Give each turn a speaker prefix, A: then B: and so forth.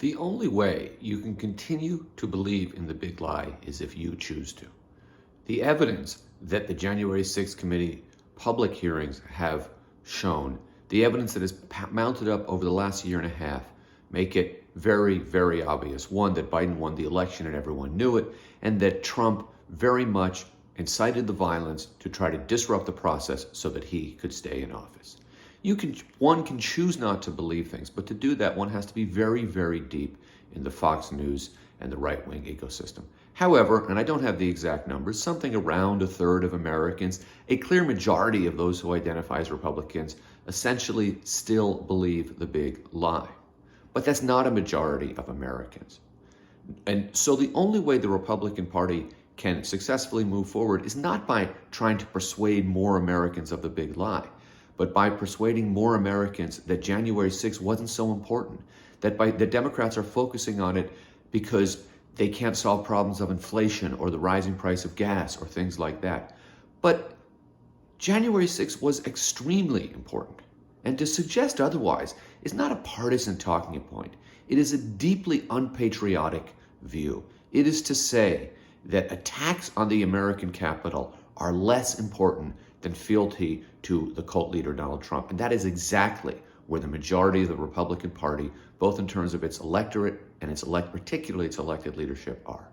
A: The only way you can continue to believe in the big lie is if you choose to. The evidence that the January 6th committee public hearings have shown, the evidence that has mounted up over the last year and a half, make it very, very obvious. One, that Biden won the election and everyone knew it, and that Trump very much incited the violence to try to disrupt the process so that he could stay in office. One can choose not to believe things, but to do that, one has to be very, very deep in the Fox News and the right-wing ecosystem. However, and I don't have the exact numbers, something around a third of Americans, a clear majority of those who identify as Republicans, essentially still believe the big lie. But that's not a majority of Americans. And so the only way the Republican Party can successfully move forward is not by trying to persuade more Americans of the big lie, but by persuading more Americans that January 6th wasn't so important, that the Democrats are focusing on it because they can't solve problems of inflation or the rising price of gas or things like that. But January 6th was extremely important. And to suggest otherwise is not a partisan talking point. It is a deeply unpatriotic view. It is to say that attacks on the American Capitol are less important than fealty to the cult leader Donald Trump. And that is exactly where the majority of the Republican Party, both in terms of its electorate and particularly its elected leadership, are.